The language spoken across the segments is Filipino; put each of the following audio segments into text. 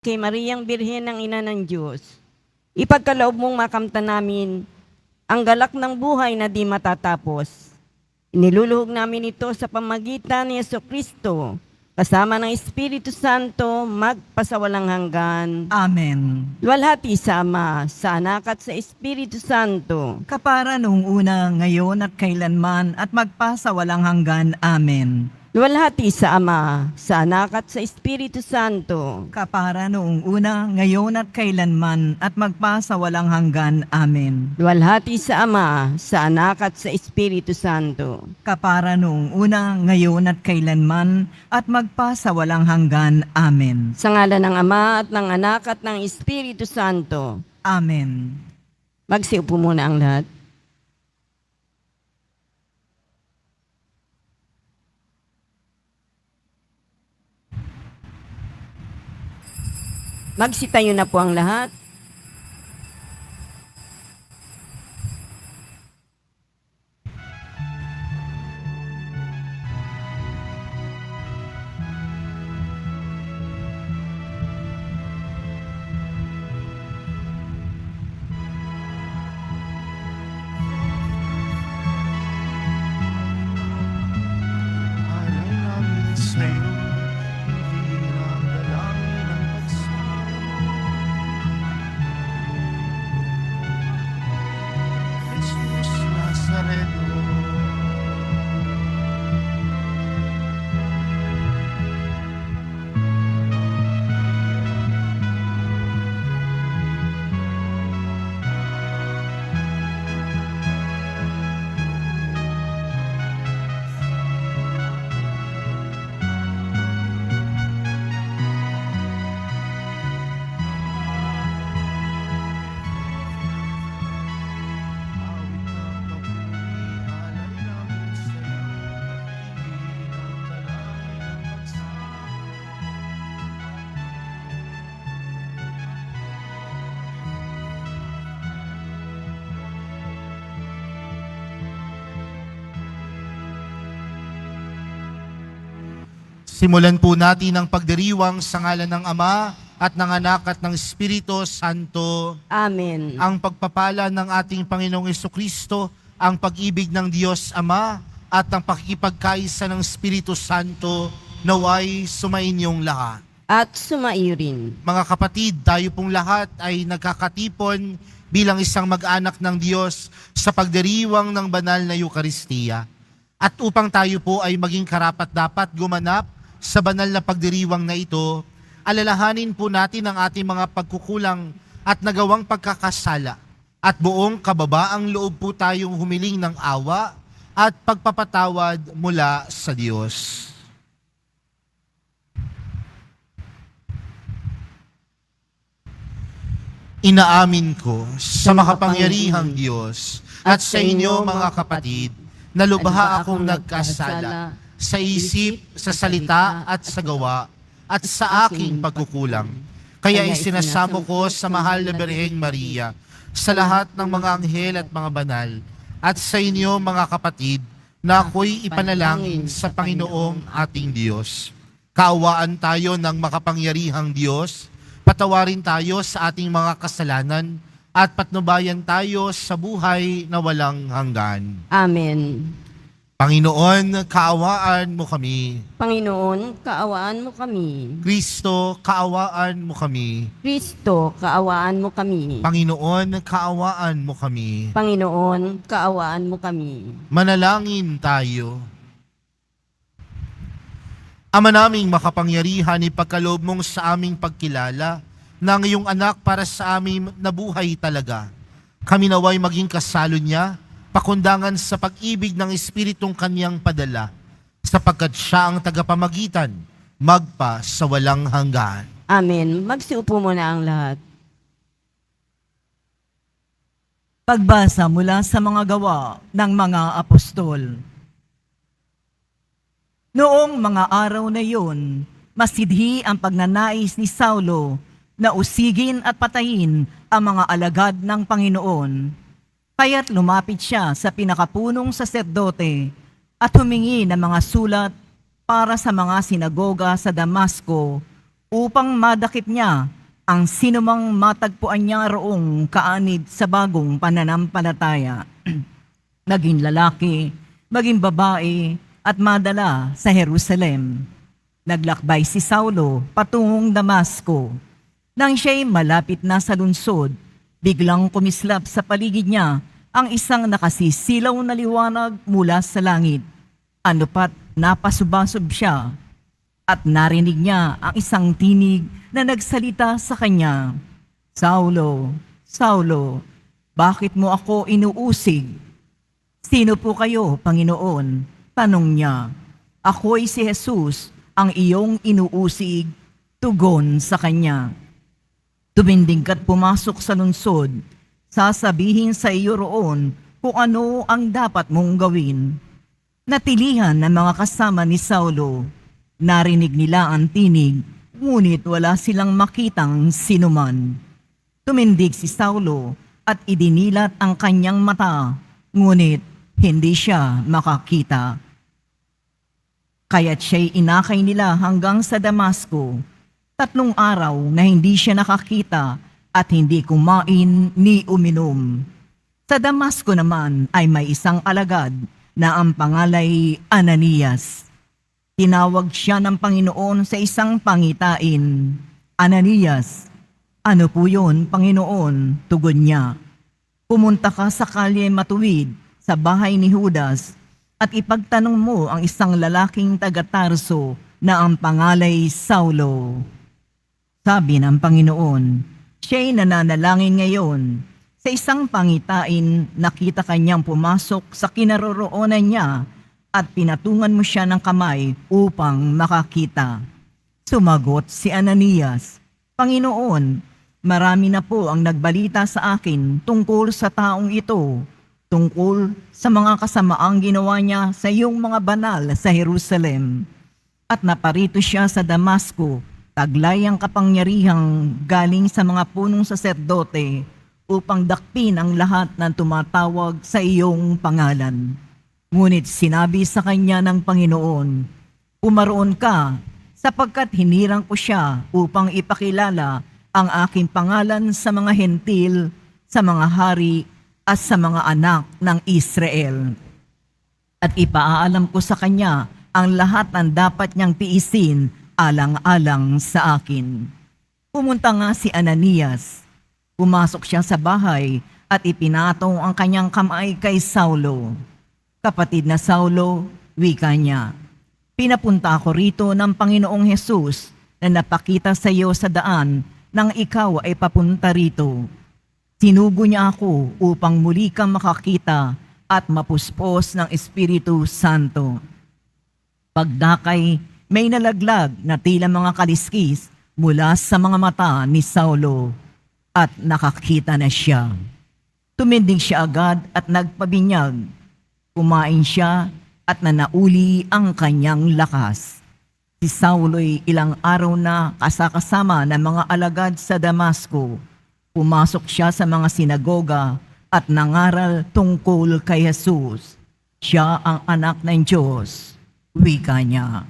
Kay Mariang Birhen ng Ina ng Diyos, ipagkaloob mong makamtan namin ang galak ng buhay na di matatapos. Iniluluhog namin ito sa pamagitan ni Jesucristo, kasama ng Espiritu Santo, magpasawalang hanggan. Amen. Luwalhati sa Ama, sa Anak at sa Espiritu Santo. Kapara noong una, ngayon at kailanman at magpasawalang hanggan. Amen. Luwalhati sa Ama, sa Anak at sa Espiritu Santo. Kapara noong una, ngayon at kailanman at magpasawalang hanggan. Amen. Luwalhati sa Ama, sa Anak at sa Espiritu Santo. Kapara noong una, ngayon at kailanman at magpasawalang hanggan. Amen. Sa ngalan ng Ama at ng Anak at ng Espiritu Santo. Amen. Magsiupo muna ang lahat. Magsitayo na po ang lahat. Alay namin sa'yo, hindi lang dalangin ang pagsama. Jesus Nazareno. Awit ng papuri, alay namin sa'yo, hindi lang dalangin ang pagsama. Simulan po natin ang pagdiriwang sa ngalan ng Ama at ng Anak at ng Espiritu Santo. Amen. Ang pagpapala ng ating Panginoong Jesucristo, ang pag-ibig ng Diyos Ama at ang pakikipagkaisa ng Espiritu Santo naway sumainyong lahat. At sumaiyo rin. Mga kapatid, tayo pong lahat ay nagkakatipon bilang isang mag-anak ng Diyos sa pagdiriwang ng banal na Eukaristiya. At upang tayo po ay maging karapat-dapat gumanap sa banal na pagdiriwang na ito, alalahanin po natin ang ating mga pagkukulang at nagawang pagkakasala. At buong kababaang loob po tayong humiling ng awa at pagpapatawad mula sa Diyos. Inaamin ko sa makapangyarihang Diyos at sa inyo mga kapatid na lubha akong nagkasala sa isip, sa salita at sa gawa at sa aking pagkukulang. Kaya isinasamo ko sa mahal na Birheng Maria, sa lahat ng mga anghel at mga banal, at sa inyo mga kapatid na ako'y ipanalangin sa Panginoong ating Diyos. Kaawaan tayo ng makapangyarihang Diyos, patawarin tayo sa ating mga kasalanan, at patnubayan tayo sa buhay na walang hanggan. Amen. Panginoon, kaawaan mo kami. Panginoon, kaawaan mo kami. Kristo, kaawaan mo kami. Kristo, kaawaan mo kami. Panginoon, kaawaan mo kami. Panginoon, kaawaan mo kami. Manalangin tayo. Ama naming makapangyarihan, ipagkaloob mong sa aming pagkilala ng iyong anak para sa aming nabuhay talaga. Kami naway maging kasalo niya, pakundangan sa pag-ibig ng Espiritong kanyang padala, sapagkat siya ang tagapamagitan, magpa sa walang hanggan. Amen. Magsiupo muna ang lahat. Pagbasa mula sa mga gawa ng mga apostol. Noong mga araw na iyon, masidhi ang pagnanais ni Saulo na usigin at patayin ang mga alagad ng Panginoon. Kaya't lumapit siya sa pinakapunong saserdote at humingi ng mga sulat para sa mga sinagoga sa Damasco upang madakip niya ang sinumang matagpuan niya roong kaanib sa bagong pananampalataya. Naging lalaki, maging babae, at madala sa Jerusalem. Naglakbay si Saulo patungong Damasco. Nang siya'y malapit na sa lungsod, biglang kumislap sa paligid niya ang isang nakasisilaw na liwanag mula sa langit. Ano pat napasubasob siya at narinig niya ang isang tinig na nagsalita sa kanya, "Saulo, Saulo, bakit mo ako inuusig?" "Sino po kayo, Panginoon?" tanong niya. "Ako'y si Jesus, ang iyong inuusig." Tugon sa kanya, "Tuminding ka't pumasok sa lungsod. Sasabihin sa iyo roon kung ano ang dapat mong gawin." Natilihan ng mga kasama ni Saulo. Narinig nila ang tinig, ngunit wala silang makitang sinuman. Tumindig si Saulo at idinilat ang kanyang mata, ngunit hindi siya makakita. Kaya't siya'y inakay nila hanggang sa Damasco. 3 araw na hindi siya nakakita at hindi kumain ni uminom. Sa Damasco naman ay may isang alagad na ang pangalay Ananias. Tinawag siya ng Panginoon sa isang pangitain. "Ananias." "Ano po yun, Panginoon?" tugon niya. "Pumunta ka sa kalye matuwid sa bahay ni Judas at ipagtanong mo ang isang lalaking taga-Tarso na ang pangalay Saulo." Sabi ng Panginoon, siya'y nananalangin ngayon. Sa isang pangitain, nakita kanyang pumasok sa kinaroroonan niya at pinatungan mo siya ng kamay upang makakita. Sumagot si Ananias, "Panginoon, marami na po ang nagbalita sa akin tungkol sa taong ito, tungkol sa mga kasamaang ginawa niya sa iyong mga banal sa Jerusalem. At naparito siya sa Damasco, taglay ang kapangyarihang galing sa mga punong saserdote upang dakpin ang lahat ng tumatawag sa iyong pangalan. Ngunit sinabi sa kanya ng Panginoon, pumaroon ka, sapagkat hinirang ko siya upang ipakilala ang aking pangalan sa mga hentil, sa mga hari, at sa mga anak ng Israel. At ipaalam ko sa kanya ang lahat ng dapat niyang tiisin alang-alang sa akin." Pumunta nga si Ananias. Pumasok siya sa bahay at ipinatong ang kanyang kamay kay Saulo. "Kapatid na Saulo," wika niya, "pinapunta ako rito ng Panginoong Hesus na napakita sa iyo sa daan nang ikaw ay papunta rito. Sinugo niya ako upang muli kang makakita at mapuspos ng Espiritu Santo." Pagdakay, may nalaglag na tila mga kaliskis mula sa mga mata ni Saulo at nakakita na siya. Tumindig siya agad at nagpabinyag. Kumain siya at nanauli ang kanyang lakas. Si Saulo'y ilang araw na kasakasama ng mga alagad sa Damasco. Pumasok siya sa mga sinagoga at nangaral tungkol kay Jesus. Siya ang anak ng Diyos, wika niya.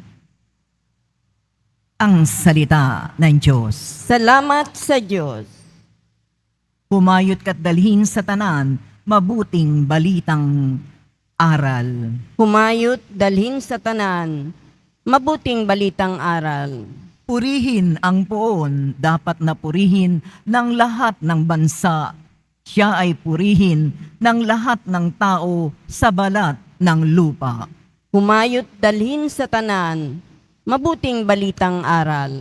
Ang salita ng Diyos. Salamat sa Diyos. Pumayot ka't dalhin sa tanan, mabuting balitang aral. Humayot dalhin sa tanan, mabuting balitang aral. Purihin ang poon, dapat na purihin ng lahat ng bansa. Siya ay purihin ng lahat ng tao sa balat ng lupa. Humayot dalhin sa tanan, mabuting balitang aral.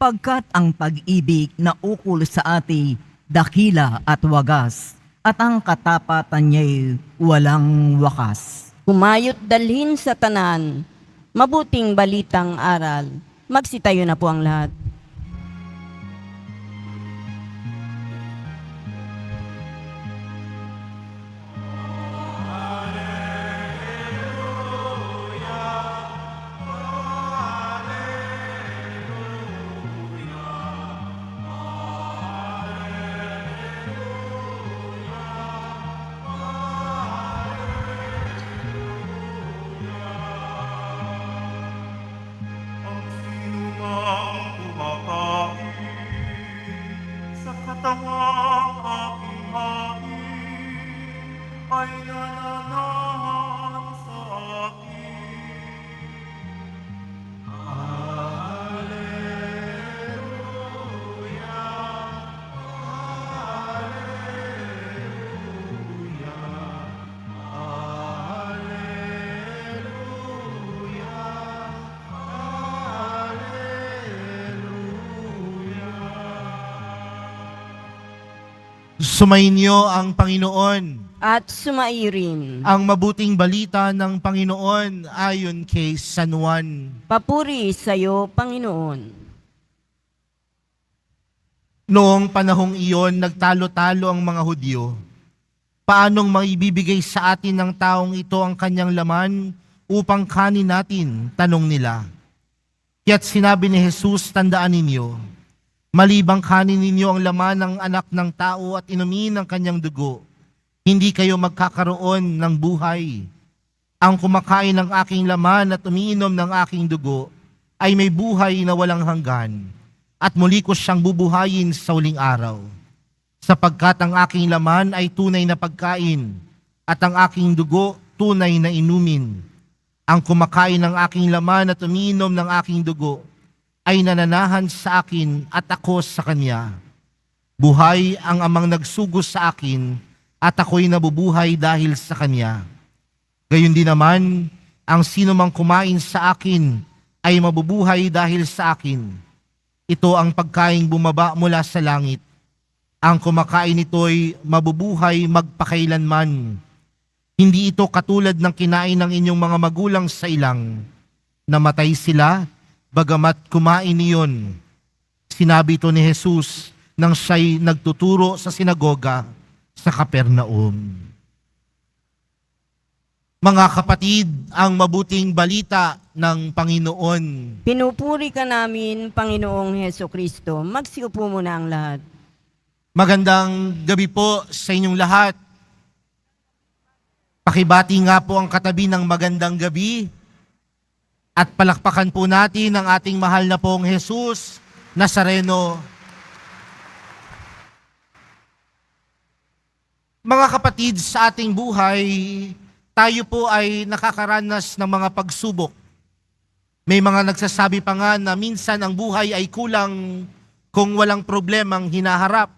Pagkat ang pag-ibig na ukol sa ati, dakila at wagas, at ang katapatan niya'y walang wakas. Humayot dalhin sa tanan, mabuting balitang aral. Magsitayo na po ang lahat. Ang sinumang ay nananahan sa akin. Sumainyo ang Panginoon. At sumairin. Ang mabuting balita ng Panginoon ayon kay San Juan. Papuri sa iyo, Panginoon. Noong panahong iyon, nagtalo-talo ang mga Hudyo. Paanong maibibigay sa atin ng taong ito ang kanyang laman upang kanin natin? Tanong nila. Kaya't sinabi ni Jesus, tandaan ninyo, malibang kanin ninyo ang laman ng anak ng tao at inumin ang kanyang dugo, hindi kayo magkakaroon ng buhay. Ang kumakain ng aking laman at umiinom ng aking dugo ay may buhay na walang hanggan, at muli ko siyang bubuhayin sa huling araw. Sapagkat ang aking laman ay tunay na pagkain, at ang aking dugo tunay na inumin. Ang kumakain ng aking laman at umiinom ng aking dugo ay nananahan sa akin at ako sa kanya. Buhay ang amang nagsugos sa akin at ako'y nabubuhay dahil sa kanya. Gayon din naman, ang sino mang kumain sa akin ay mabubuhay dahil sa akin. Ito ang pagkaing bumaba mula sa langit. Ang kumakain nito'y mabubuhay magpakailanman. Hindi ito katulad ng kinain ng inyong mga magulang sa ilang. Namatay sila, bagamat kumain niyon. Sinabi ito ni Jesus nang siya'y nagtuturo sa sinagoga sa Capernaum. Mga kapatid, ang mabuting balita ng Panginoon. Pinupuri ka namin, Panginoong Heso Kristo. Magsiupo muna ang lahat. Magandang gabi po sa inyong lahat. Pakibati nga po ang katabi ng magandang gabi. At palakpakan po natin ang ating mahal na pong Jesus Nazareno. Mga kapatid, sa ating buhay, tayo po ay nakakaranas ng mga pagsubok. May mga nagsasabi pa nga na minsan ang buhay ay kulang kung walang problemang hinaharap.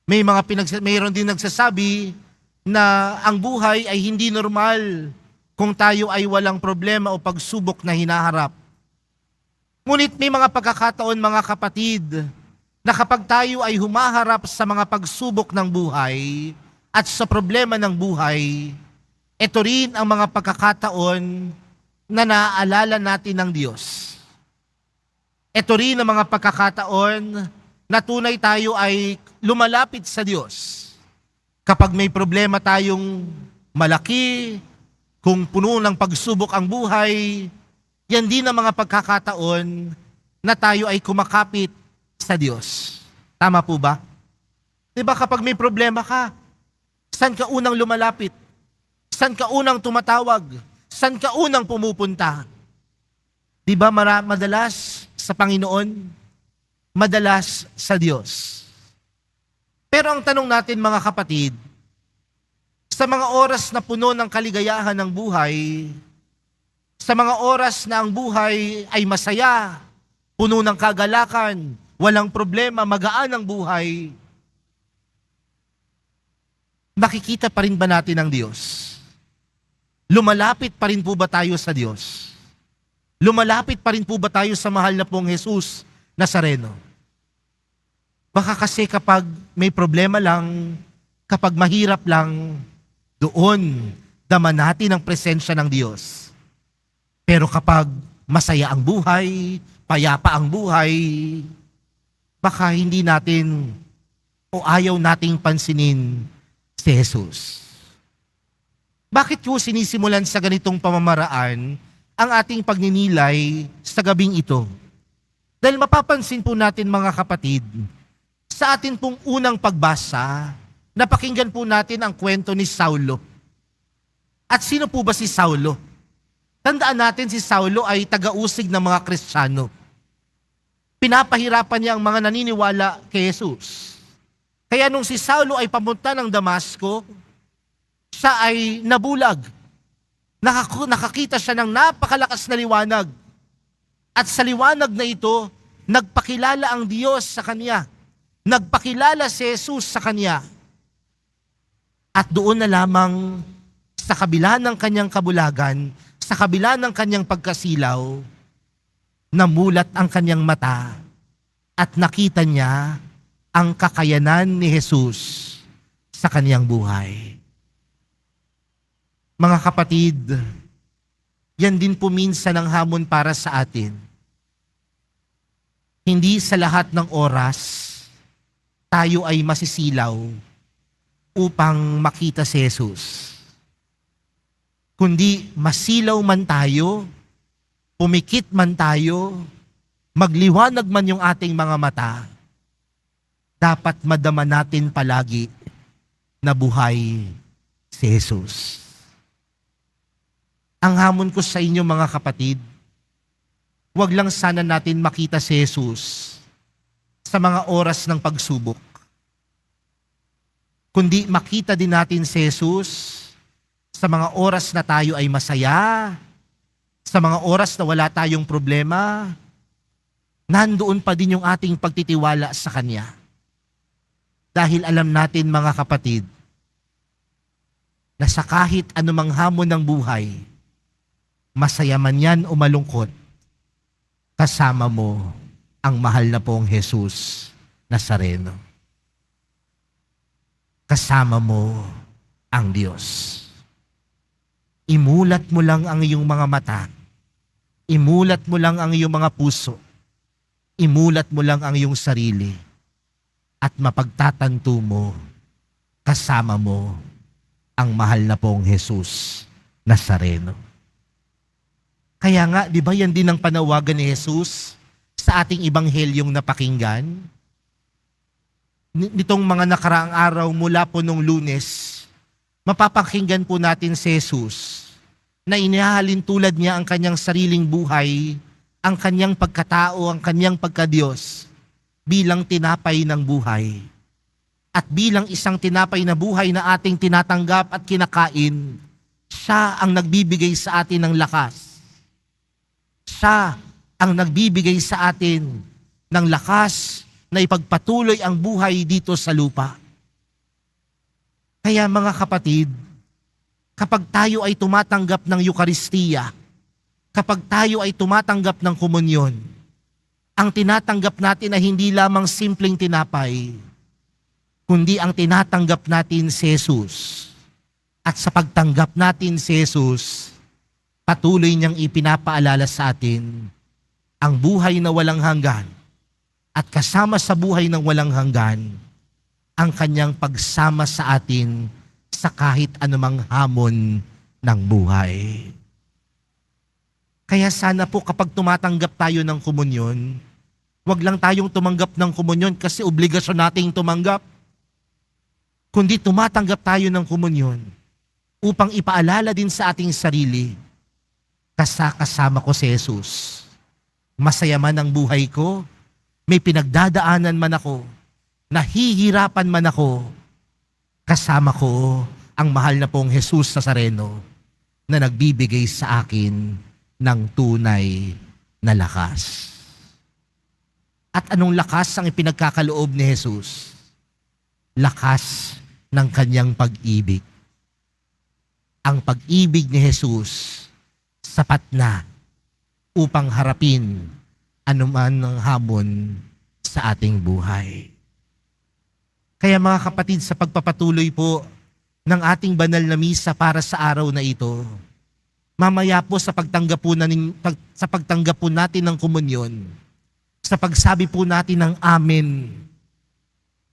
Mayroon din nagsasabi na ang buhay ay hindi normal kung tayo ay walang problema o pagsubok na hinaharap. Ngunit may mga pagkakataon, mga kapatid, na kapag tayo ay humaharap sa mga pagsubok ng buhay at sa problema ng buhay, ito rin ang mga pagkakataon na naaalala natin ng Diyos. Ito rin ang mga pagkakataon na tunay tayo ay lumalapit sa Diyos. Kapag may problema tayong malaki, kung puno ng pagsubok ang buhay, yan din ang mga pagkakataon na tayo ay kumakapit sa Diyos. Tama po ba? Diba kapag may problema ka, saan ka unang lumalapit? Saan ka unang tumatawag? Saan ka unang pumupunta? Diba madalas sa Panginoon? Madalas sa Diyos. Pero ang tanong natin, mga kapatid, sa mga oras na puno ng kaligayahan ng buhay, sa mga oras na ang buhay ay masaya, puno ng kagalakan, walang problema, magaan ang buhay, nakikita pa rin ba natin ang Diyos? Lumalapit pa rin po ba tayo sa Diyos? Lumalapit pa rin po ba tayo sa mahal na pong Jesus Nazareno? Baka kasi kapag may problema lang, kapag mahirap lang, doon dama natin ang presensya ng Diyos. Pero kapag masaya ang buhay, payapa ang buhay, baka hindi natin o ayaw nating pansinin si Jesus. Bakit po sinisimulan sa ganitong pamamaraan ang ating pagninilay sa gabing ito? Dahil mapapansin po natin, mga kapatid, sa atin pong unang pagbasa, napakinggan po natin ang kwento ni Saulo. At sino po ba si Saulo? Tandaan natin, si Saulo ay taga-usig ng mga Kristiyano. Pinapahirapan niya ang mga naniniwala kay Jesus. Kaya nung si Saulo ay pamunta ng Damasco, siya ay nabulag. Nakakita siya ng napakalakas na liwanag. At sa liwanag na ito, nagpakilala ang Diyos sa kanya. Nagpakilala si Jesus sa kanya. At doon na lamang sa kabila ng kanyang kabulagan, sa kabila ng kanyang pagkasilaw, namulat ang kanyang mata at nakita niya ang kakayanan ni Jesus sa kanyang buhay. Mga kapatid, yan din po minsan ang hamon para sa atin. Hindi sa lahat ng oras tayo ay masisilaw upang makita si Jesus. Kundi masilaw man tayo, pumikit man tayo, magliwanag man yung ating mga mata, dapat madama natin palagi na buhay si Jesus. Ang hamon ko sa inyo mga kapatid, huwag lang sana natin makita si Jesus sa mga oras ng pagsubok, kundi makita din natin si Jesus sa mga oras na tayo ay masaya, sa mga oras na wala tayong problema, nandoon pa din yung ating pagtitiwala sa Kanya. Dahil alam natin mga kapatid, na sa kahit anumang hamon ng buhay, masaya man yan o malungkot, kasama mo ang mahal na pong Jesus Nazareno. Kasama mo ang Diyos. Imulat mo lang ang iyong mga mata. Imulat mo lang ang iyong mga puso. Imulat mo lang ang iyong sarili. At mapagtatanto mo, kasama mo ang mahal na pong Jesus Nazareno. Kaya nga, di ba yan din ang panawagan ni Jesus sa ating ibanghelyong napakinggan? Nitong mga nakaraang araw mula po nung Lunes, mapapakinggan po natin si Jesus na inihahalin tulad niya ang kanyang sariling buhay, ang kanyang pagkatao, ang kanyang pagkadiyos bilang tinapay ng buhay. At bilang isang tinapay na buhay na ating tinatanggap at kinakain, siya ang nagbibigay sa atin ng lakas. Siya ang nagbibigay sa atin ng lakas na ipagpatuloy ang buhay dito sa lupa. Kaya mga kapatid, kapag tayo ay tumatanggap ng Eukaristiya, kapag tayo ay tumatanggap ng komunyon, ang tinatanggap natin ay hindi lamang simpleng tinapay, kundi ang tinatanggap natin si Jesus. At sa pagtanggap natin si Jesus, patuloy niyang ipinapaalala sa atin ang buhay na walang hanggan at kasama sa buhay ng walang hanggan ang kanyang pagsama sa atin sa kahit anumang hamon ng buhay. Kaya sana po kapag tumatanggap tayo ng komunyon, wag lang tayong tumanggap ng komunyon kasi obligasyon nating tumanggap, kundi tumatanggap tayo ng komunyon upang ipaalala din sa ating sarili, kasama ko si Jesus. Masaya man ang buhay ko, may pinagdadaanan man ako, nahihirapan man ako, kasama ko ang mahal na pong Jesus Nazareno na nagbibigay sa akin ng tunay na lakas. At anong lakas ang ipinagkakaloob ni Jesus? Lakas ng kanyang pag-ibig. Ang pag-ibig ni Jesus sapat na upang harapin anuman ng hamon sa ating buhay. Kaya mga kapatid, sa pagpapatuloy po ng ating banal na misa para sa araw na ito, mamaya po sa pagtanggap po natin ng komunyon, sa pagsabi po natin ng amen,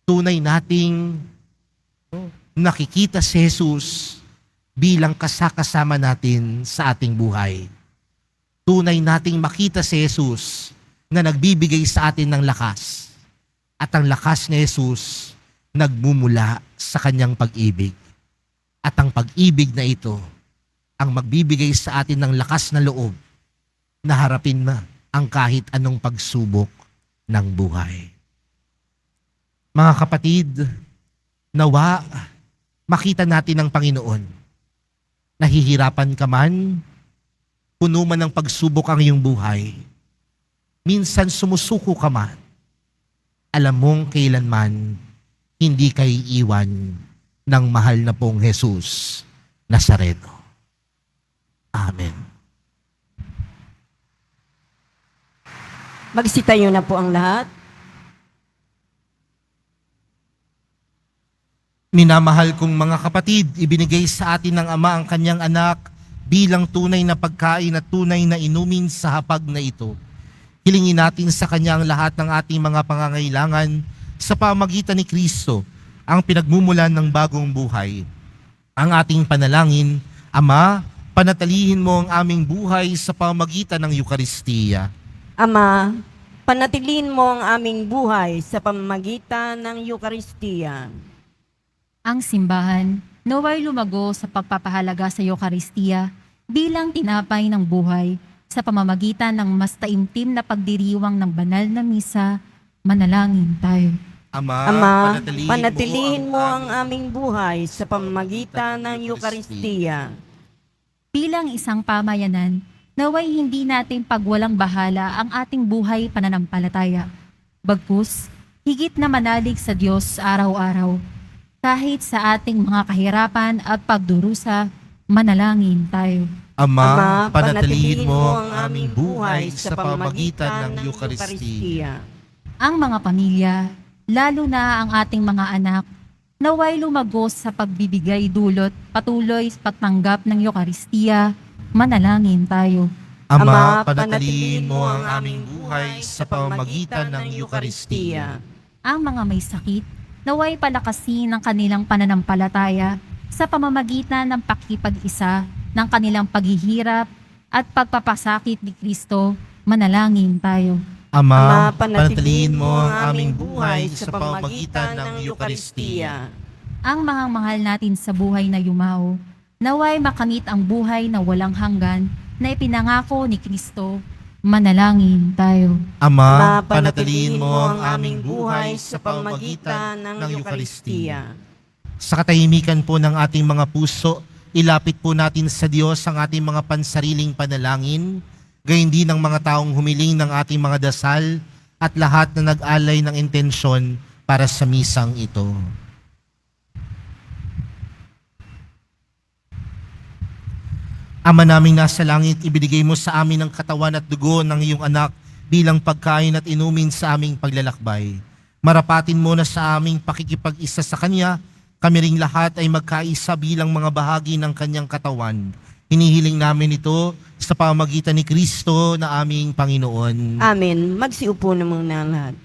tunay nating nakikita si Jesus bilang kasama natin sa ating buhay. Tunay nating makita si Jesus na nagbibigay sa atin ng lakas. At ang lakas ni Jesus nagmumula sa kanyang pag-ibig. At ang pag-ibig na ito ang magbibigay sa atin ng lakas na loob na harapin na ang kahit anong pagsubok ng buhay. Mga kapatid, nawa makita natin ng Panginoon Nahihirapan ka man, puno man ng pagsubok ang iyong buhay. Minsan sumusuko ka man, alam mong kailanman hindi ka iiwan ng mahal na pong Jesus Nazareno. Amen. Magsitayo na po ang lahat. Minamahal kong mga kapatid, ibinigay sa atin ng Ama ang kanyang anak bilang tunay na pagkain at tunay na inumin sa hapag na ito. Hilingin natin sa kanya ang lahat ng ating mga pangangailangan sa pamagitan ni Kristo, ang pinagmumulan ng bagong buhay. Ang ating panalangin, Ama, panatilihin mo ang aming buhay sa pamagitan ng Eukaristiya. Ama, panatilihin mo ang aming buhay sa pamamagitan ng Eukaristiya. Ang simbahan, naway lumago sa pagpapahalaga sa Eukaristiya bilang tinapay ng buhay sa pamamagitan ng mas taimtim na pagdiriwang ng banal na misa. Manalangin tayo. Ama, panatilihin mo ang aming buhay sa pamamagitan ng Eukaristiya. Bilang isang pamayanan, naway hindi natin pagwalang bahala ang ating buhay pananampalataya. Bagkus, higit na manalig sa Diyos araw-araw. Kahit sa ating mga kahirapan at pagdurusa, manalangin tayo. Ama, panatilihin mo ang aming buhay sa pamamagitan ng Eukaristiya. Ang mga pamilya, lalo na ang ating mga anak, naway lumagos sa pagbibigay dulot, patuloy sa pagtanggap ng Eukaristiya, manalangin tayo. Ama, panatilihin mo ang aming buhay sa pamamagitan ng Eukaristiya. Ang mga may sakit, naway palakasin ang kanilang pananampalataya sa pamamagitan ng pakikipag-isa ng kanilang paghihirap at pagpapasakit ni Kristo, manalangin tayo. Ama, panatilihin mo ang aming buhay sa pamamagitan ng Eukaristiya. Ang mga mahal natin sa buhay na yumao, naway makamit ang buhay na walang hanggan na ipinangako ni Kristo, manalangin tayo. Ama, panatilihin mo ang aming buhay sa pamamagitan ng Eukaristiya. Sa katahimikan po ng ating mga puso, ilapit po natin sa Diyos ang ating mga pansariling panalangin, gayon din ng mga taong humiling ng ating mga dasal at lahat na nag-alay ng intensyon para sa misang ito. Ama naming nasa langit, ibinigay mo sa amin ang katawan at dugo ng iyong anak bilang pagkain at inumin sa aming paglalakbay. Marapatin mo na sa aming pakikipag-isa sa Kanya, kami ring lahat ay magkaisa bilang mga bahagi ng Kanyang katawan. Hinihiling namin ito sa pamamagitan ni Kristo na aming Panginoon. Amen. Magsiupo na muna ang lahat.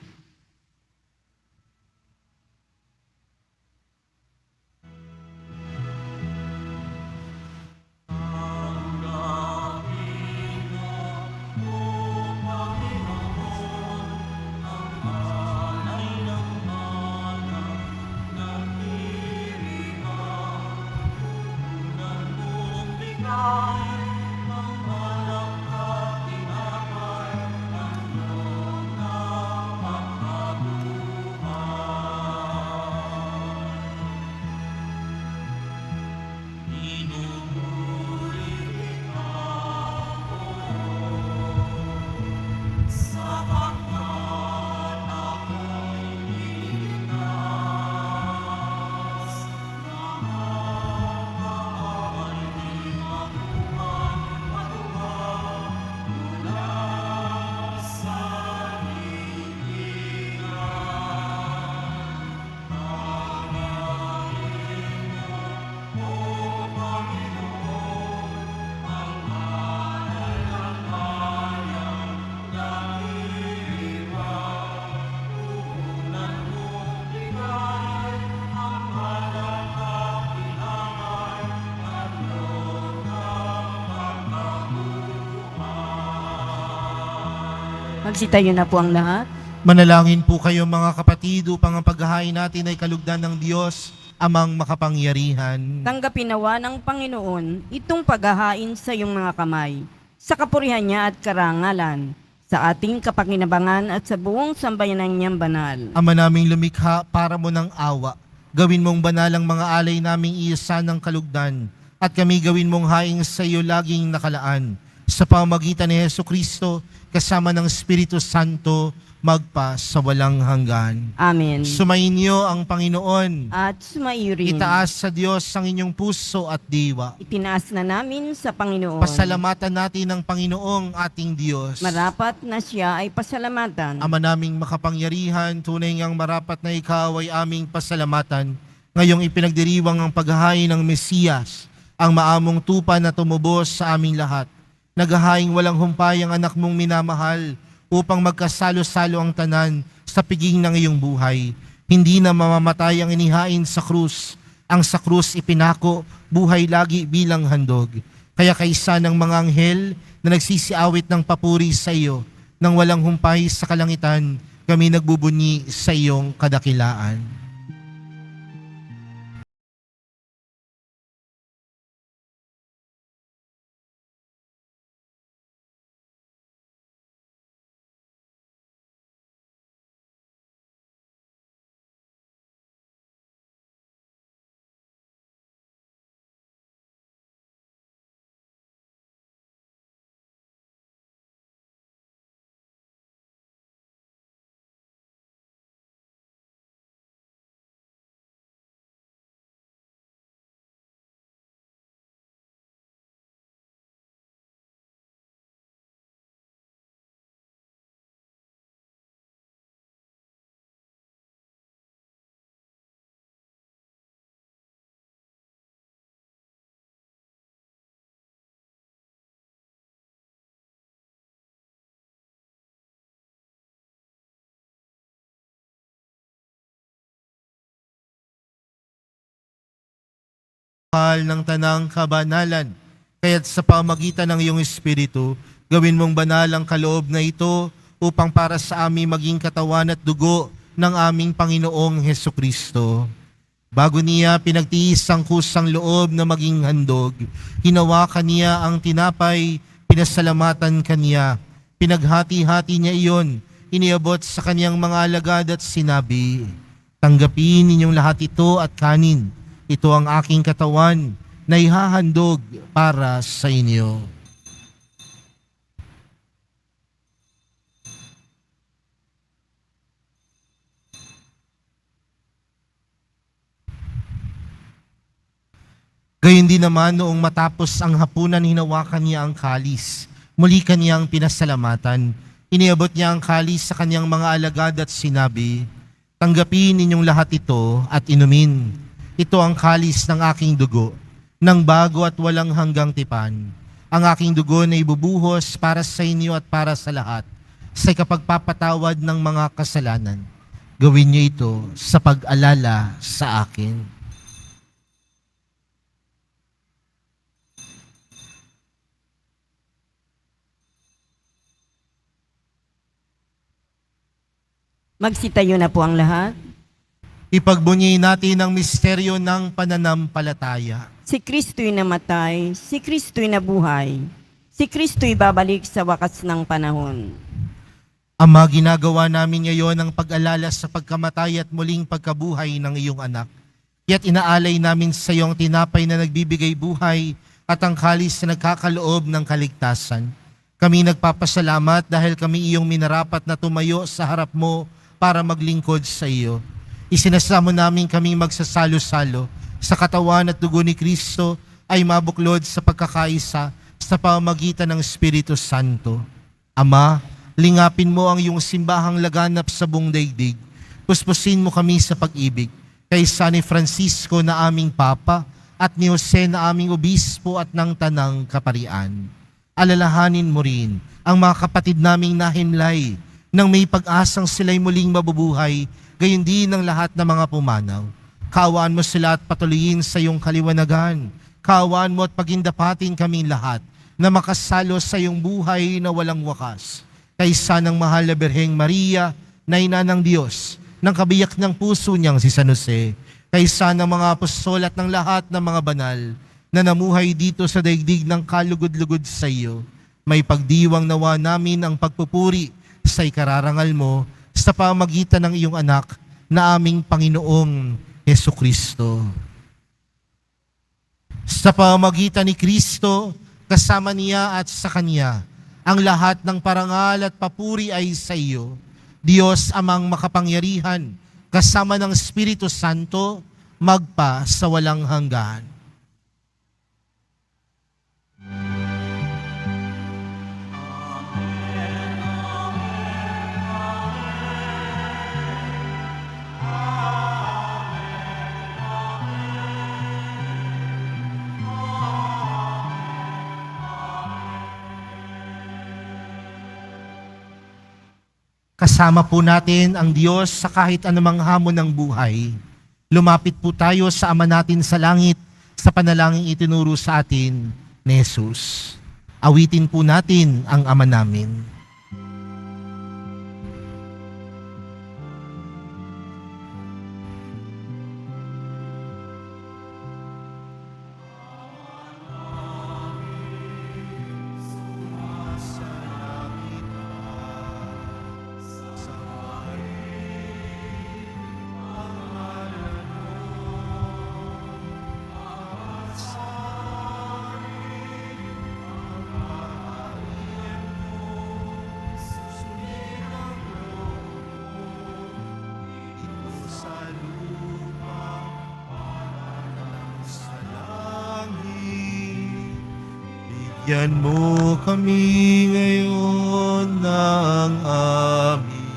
Magsitayo na po ang lahat. Manalangin po kayo mga kapatid upang ang paghahain natin ay kalugdan ng Diyos, Amang makapangyarihan. Tanggapin nawa ng Panginoon itong paghahain sa iyong mga kamay, sa kapurihan niya at karangalan, sa ating kapakinabangan at sa buong sambayanan niyang banal. Ama naming lumikha para mo ng awa, gawin mong banal ang mga alay naming iisa ng kalugdan at kami gawin mong haing sa iyo laging nakalaan. Sa pamamagitan ni Hesukristo, kasama ng Espiritu Santo, magpa sa walang hanggan. Amen. Sumainyo ang Panginoon. At sumaiyo rin. Itaas sa Diyos ang inyong puso at diwa. Itinaas na namin sa Panginoon. Pasalamatan natin ang Panginoong ating Diyos. Marapat na siya ay pasalamatan. Ama naming makapangyarihan, tunay ngang marapat na ikaw ay aming pasalamatan. Ngayong ipinagdiriwang ang paghahain ng Mesiyas, ang maamong tupa na tumubos sa aming lahat. Naghahaing walang humpay ang anak mong minamahal upang magkasalo-salo ang tanan sa piging ng iyong buhay. Hindi na mamamatay ang inihain sa krus. Ang sa krus ipinako, buhay lagi bilang handog. Kaya kaisa ng mga anghel na nagsisiawit ng papuri sa iyo, nang walang humpay sa kalangitan, kami nagbubunyi sa iyong kadakilaan. Mahal ng tanang kabanalan, kaya't sa pamagitan ng iyong Espiritu, gawin mong banal ang kaloob na ito upang para sa amin maging katawan at dugo ng aming Panginoong Hesukristo. Bago niya pinagtiis ang kusang loob na maging handog, hinawakan niya ang tinapay, pinasalamatan kaniya, pinaghati-hati niya iyon, iniabot sa kaniyang mga alagad at sinabi, "Tanggapin ninyong lahat ito at kanin. Ito ang aking katawan na ihahandog para sa inyo." Gayon din naman noong matapos ang hapunan, hinawakan niya ang kalis. Muli kaniyang pinasalamatan. Iniabot niya ang kalis sa kaniyang mga alagad at sinabi, "Tanggapin ninyong lahat ito at inumin. Ito ang kalis ng aking dugo, ng bago at walang hanggang tipan. Ang aking dugo na ibubuhos para sa inyo at para sa lahat, sa kapagpapatawad ng mga kasalanan. Gawin niyo ito sa pag-alala sa akin." Magsitayo na po ang lahat. Ipagbunyi natin ang misteryo ng pananampalataya. Si Kristo'y namatay, si Kristo'y nabuhay, si Kristo'y babalik sa wakas ng panahon. Ama, ginagawa namin ngayon ang pag-alala sa pagkamatay at muling pagkabuhay ng iyong anak. Kaya't inaalay namin sa iyo ang tinapay na nagbibigay buhay at ang kalis na nagkakaloob ng kaligtasan. Kami nagpapasalamat dahil kami iyong minarapat na tumayo sa harap mo para maglingkod sa iyo. Isinasamo namin kaming magsasalo-salo sa katawan at dugo ni Kristo ay mabuklod sa pagkakaisa sa pamamagitan ng Espiritu Santo. Ama, lingapin mo ang iyong simbahang laganap sa buong daigdig. Puspusin mo kami sa pag-ibig. Kay San Francisco na aming Papa at ni Jose na aming Obispo at ng Tanang Kaparian. Alalahanin mo rin ang mga kapatid naming nahimlay nang may pag-asang sila'y muling mabubuhay, gayon din ng lahat ng mga pumanaw. Kaawaan mo sila at patuloyin sa iyong kaliwanagan. Kaawaan mo at pagindapatin kaming lahat na makasalo sa iyong buhay na walang wakas. Kaysa ng mahal na Birheng Maria, na ina ng Diyos, ng kabiyak ng puso niyang si San Jose, kaysa ng mga apostol at ng lahat ng mga banal na namuhay dito sa daigdig ng kalugod-lugod sa iyo, may pagdiwang nawa namin ang pagpupuri sa ikararangal mo sa pamagitan ng iyong anak na aming Panginoong Hesukristo. Sa pamamagitan ni Kristo, kasama niya at sa Kanya, ang lahat ng parangal at papuri ay sa iyo, Diyos amang makapangyarihan, kasama ng Espiritu Santo, magpa sa walang hanggan. Kasama po natin ang Diyos sa kahit anumang hamon ng buhay. Lumapit po tayo sa Ama natin sa langit sa panalangin itinuro sa atin ni Jesus. Awitin po natin ang Ama namin. Bigyan mo kami ngayon ng aming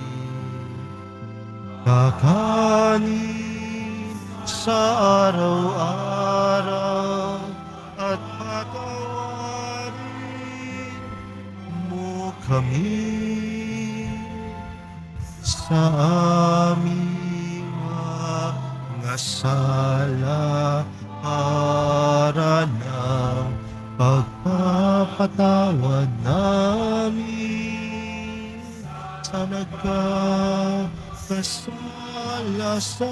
kakanin sa araw-araw at patawarin mo kami sa aming mga sala para ng pagpapatawad namin sa nagkakasala sa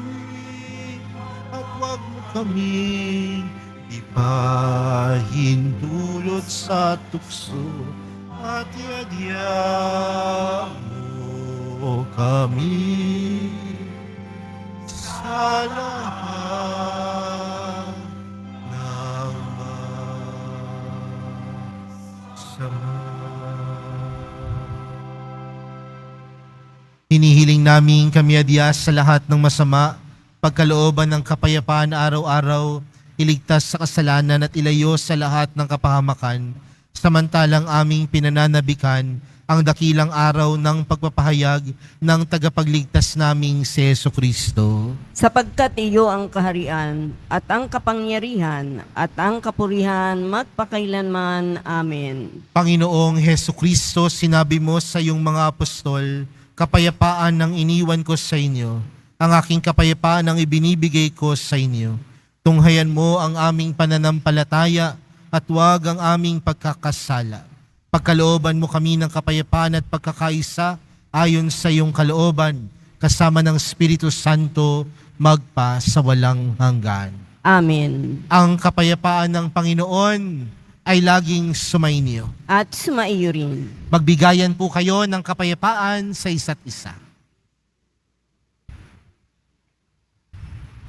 amin at huwag mo kaming ipahintulot sa tukso at iadya mo kami sa lahat ng masama. Hinihiling namin kami adyas sa lahat ng masama, pagkalooban ng kapayapaan araw-araw, iligtas sa kasalanan at ilayo sa lahat ng kapahamakan, samantalang aming pinananabikan ang dakilang araw ng pagpapahayag ng tagapagligtas naming si Jesucristo. Sapagkat iyo ang kaharian at ang kapangyarihan at ang kapurihan magpakailanman. Amen. Panginoong Jesucristo, sinabi mo sa iyong mga apostol, kapayapaan ang iniwan ko sa inyo, ang aking kapayapaan ang ibinibigay ko sa inyo. Tunghayan mo ang aming pananampalataya at huwag ang aming pagkakasala. Pagkalooban mo kami ng kapayapaan at pagkakaisa ayon sa iyong kalooban, kasama ng Espiritu Santo, magpa sa walang hanggan. Amen. Ang kapayapaan ng Panginoon ay laging sumainyo. At sumaiyo rin. Magbigayan po kayo ng kapayapaan sa isa't isa.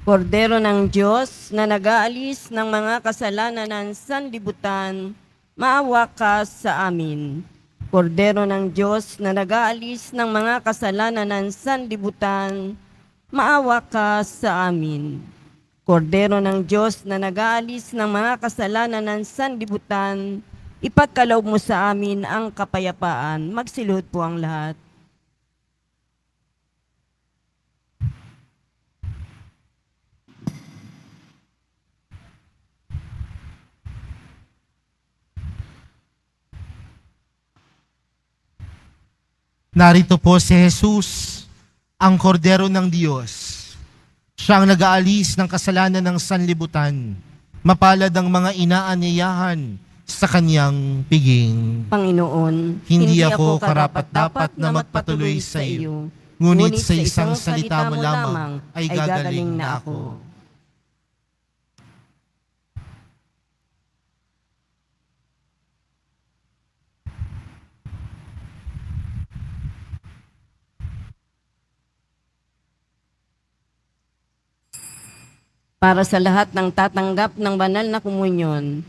Kordero ng Diyos na nag-aalis ng mga kasalanan ng sanlibutan, maawa ka sa amin. Kordero ng Diyos na nag-aalis ng mga kasalanan ng sanlibutan, maawa ka sa amin. Kordero ng Diyos na nag-aalis ng mga kasalanan ng sanlibutan, ipagkaloob mo sa amin ang kapayapaan. Magsiluhod po ang lahat. Narito po si Jesus, ang kordero ng Diyos. Siya ang nag-aalis ng kasalanan ng sanlibutan. Mapalad ang mga inaanyayahan sa kanyang piging. Panginoon, Hindi ako karapat-dapat na magpatuloy sa iyo, ngunit sa isang salita mo lamang ay gagaling na ako. para sa lahat ng tatanggap ng banal na komunyon.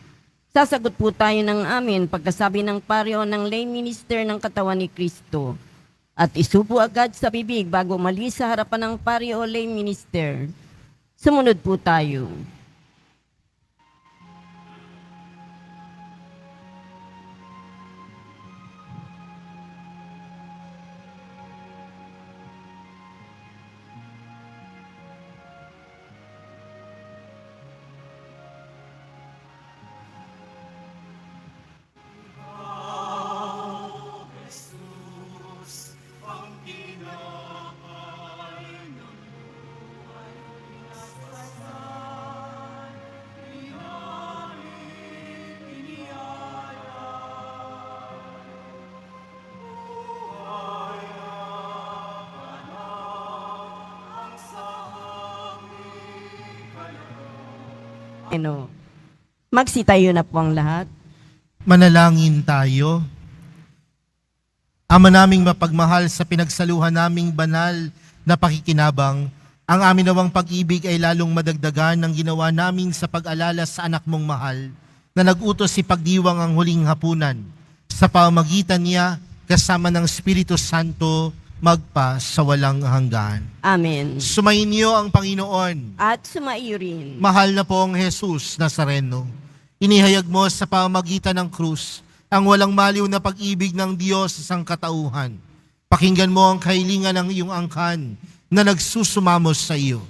Sasagot po tayo ng amin pagkasabi ng paryo ng lay minister ng katawan ni Kristo. At isupo agad sa bibig bago umalis sa harapan ng paryo o lay minister. Sumunod po tayo. Magsitayo na po ang lahat. Manalangin tayo. Ama naming mapagmahal, sa pinagsaluhan naming banal na pakikinabang, ang amin nawang pag-ibig ay lalong madagdagan ng ginawa namin sa pag-alala sa anak mong mahal na nag-utos si pagdiwang ang huling hapunan. Sa pamamagitan niya, kasama ng Espiritu Santo, magpa sa walang hanggan. Amen. Sumainyo ang Panginoon. At sumaiyo rin. Mahal na pong Jesus Nazareno, inihayag mo sa pamamagitan ng krus ang walang maliw na pag-ibig ng Diyos sa sangkatauhan. Pakinggan mo ang kahilingan ng iyong angkan na nagsusumamos sa iyo.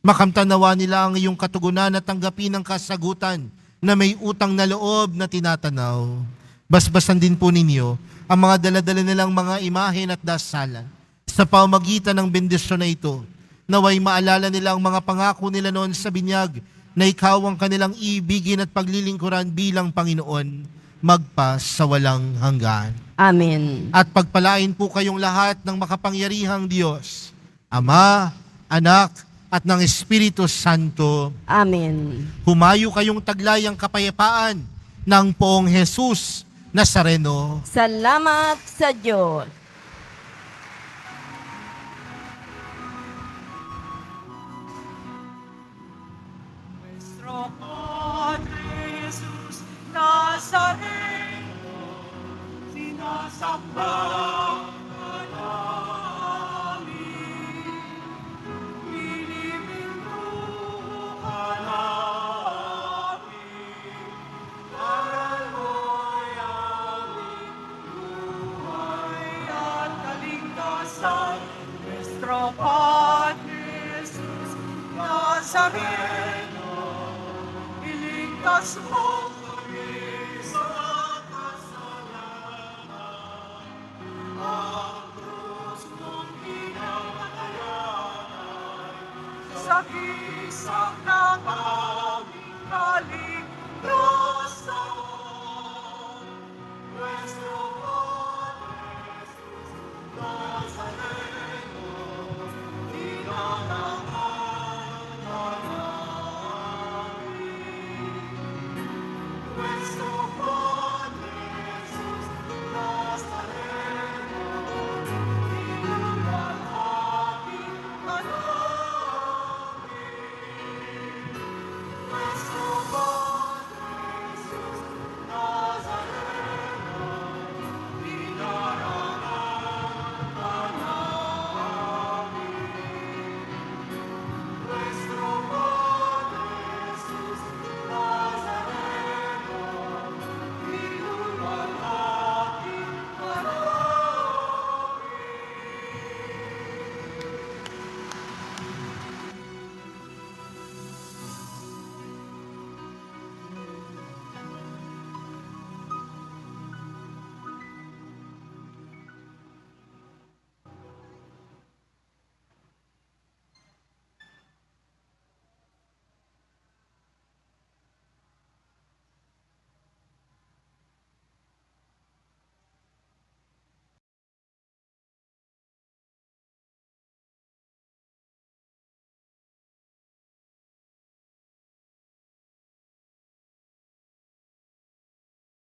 Makamtan nawa nila ang iyong katugunan at tanggapin ang kasagutan na may utang na loob na tinatanaw. Basbasan din po ninyo ang mga daladala nilang mga imahen at dasalan. Sa pamamagitan ng bendisyon na ito, naway maalala nila ang mga pangako nila noon sa binyag na ikaw ang kanilang ibigin at paglilingkuran bilang Panginoon, magpa sa walang hanggan. Amen. At pagpalain po kayong lahat ng makapangyarihang Diyos, Ama, Anak, at ng Espiritu Santo. Amen. Humayo kayong taglayang kapayapaan ng Poong Jesus Nazareno. Salamat sa Diyos. Nuestro Padre Jesús Nazareno, sinasamba ka namin, iniminto ka namin, aral mo'y aming buhay at kaligtasan. Nuestro Padre Jesús Nazareno, iligtas mo